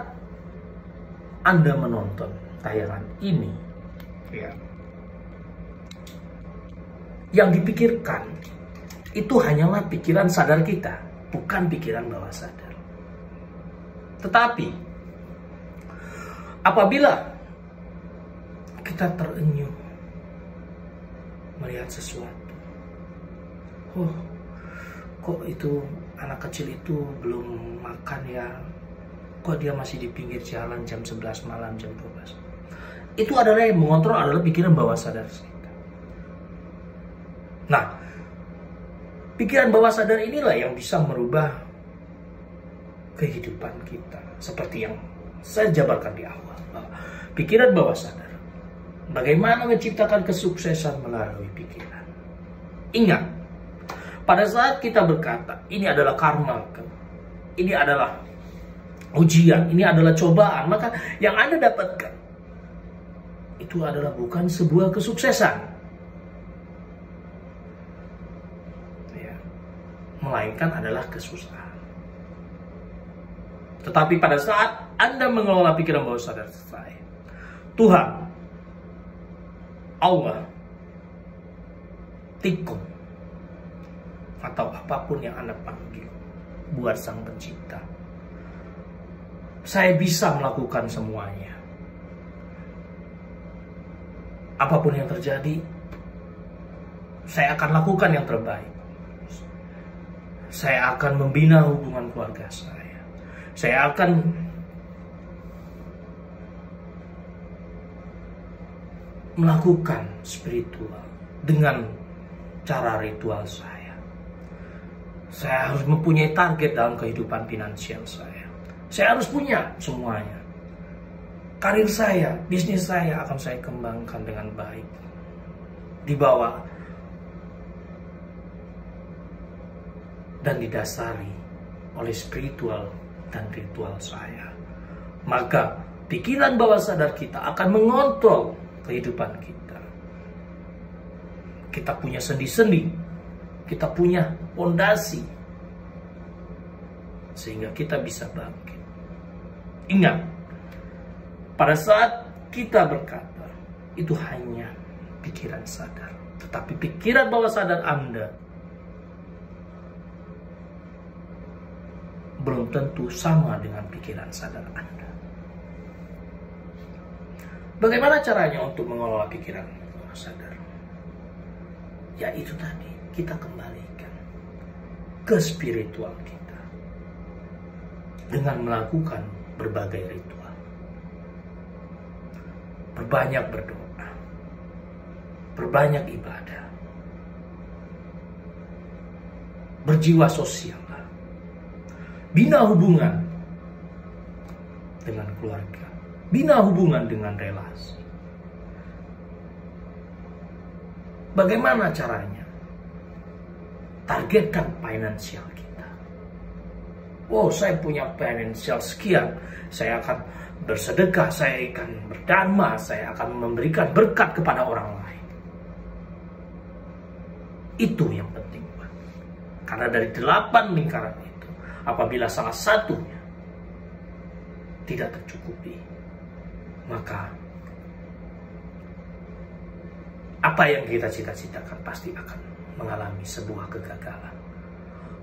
Anda menonton tayangan ini, ya, yang dipikirkan itu hanyalah pikiran sadar kita, bukan pikiran bawah sadar. Tetapi apabila kita terenyuh melihat sesuatu, oh, kok itu anak kecil itu belum makan, ya, kok dia masih di pinggir jalan jam 11 malam, jam 12. Itu adalah yang mengontrol adalah pikiran bawah sadar kita. Nah, pikiran bawah sadar inilah yang bisa merubah kehidupan kita. Seperti yang saya jabarkan di awal. Pikiran bawah sadar. Bagaimana menciptakan kesuksesan melalui pikiran. Ingat, pada saat kita berkata, ini adalah karma, ini adalah ujian, ini adalah cobaan, maka yang Anda dapatkan itu adalah bukan sebuah kesuksesan, ya, melainkan adalah kesusahan. Tetapi pada saat Anda mengelola pikiran bawah sadar saya, Tuhan, Allah, Tikung, atau apapun yang Anda panggil buat Sang Pencipta, saya bisa melakukan semuanya. Apapun yang terjadi, saya akan lakukan yang terbaik. Saya akan membina hubungan keluarga saya. Saya akan melakukan spiritual dengan cara ritual saya. Saya harus mempunyai target dalam kehidupan finansial saya. Saya harus punya semuanya. Karir saya, bisnis saya akan saya kembangkan dengan baik. Dibawa dan didasari oleh spiritual dan ritual saya. Maka pikiran bawah sadar kita akan mengontrol kehidupan kita. Kita punya sendi-sendi, kita punya fondasi, sehingga kita bisa bangkit. Ingat, pada saat kita berkata, itu hanya pikiran sadar. Tetapi pikiran bawah sadar Anda belum tentu sama dengan pikiran sadar Anda. Bagaimana caranya untuk mengelola pikiran bawah sadar? Ya itu tadi, kita kembalikan ke spiritual kita dengan melakukan berbagai ritual. Berbanyak berdoa, berbanyak ibadah, berjiwa sosial, bina hubungan dengan keluarga, bina hubungan dengan relasi. Bagaimana caranya? Targetkan finansial kita. Oh, saya punya finansial sekian, saya akan bersedekah, saya akan berdharma, saya akan memberikan berkat kepada orang lain. Itu yang penting, Pak. Karena dari 8 lingkaran itu, apabila salah satunya tidak tercukupi, maka apa yang kita cita-citakan pasti akan mengalami sebuah kegagalan.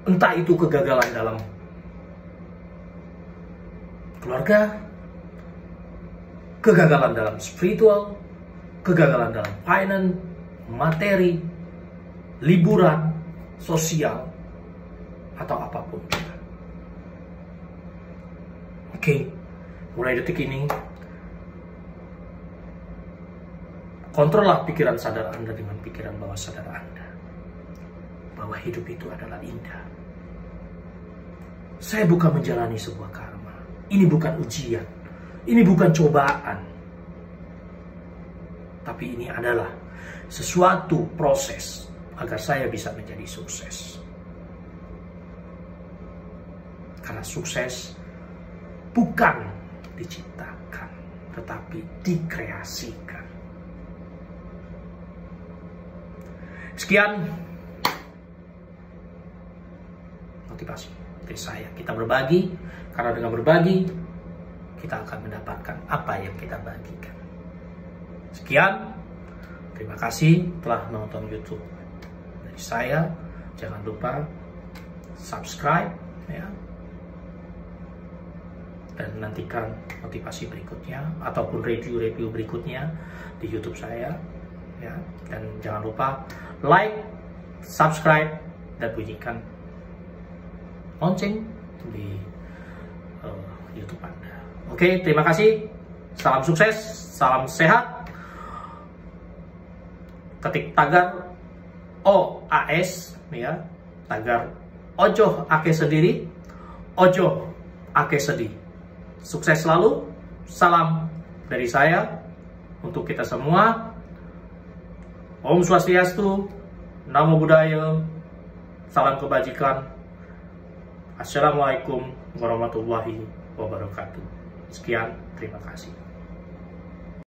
Entah itu kegagalan dalam keluarga, kegagalan dalam spiritual, kegagalan dalam finance, materi, liburan, sosial, atau apapun. Oke, mulai detik ini, kontrollah pikiran sadar Anda dengan pikiran bawah sadar Anda. Bahwa hidup itu adalah indah. Saya bukan menjalani sebuah karma. Ini bukan ujian. Ini bukan cobaan. Tapi ini adalah sesuatu proses agar saya bisa menjadi sukses. Karena sukses bukan diciptakan, tetapi dikreasikan. Sekian motivasi dari saya. Kita berbagi, karena dengan berbagi kita akan mendapatkan apa yang kita bagikan. Sekian, terima kasih telah menonton YouTube dari saya. Jangan lupa subscribe ya, dan nantikan motivasi berikutnya ataupun review-review berikutnya di YouTube saya ya. Dan jangan lupa like, subscribe, dan bunyikan lonceng di YouTube Anda. Oke, terima kasih. Salam sukses, salam sehat. Ketik tagar OAS ya, tagar ojo ake sendiri, ojo ake sedih. Sukses selalu. Salam dari saya untuk kita semua. Om Swastiastu, Namo Buddhaya, salam kebajikan. Assalamualaikum warahmatullahi wabarakatuh. Sekian, terima kasih.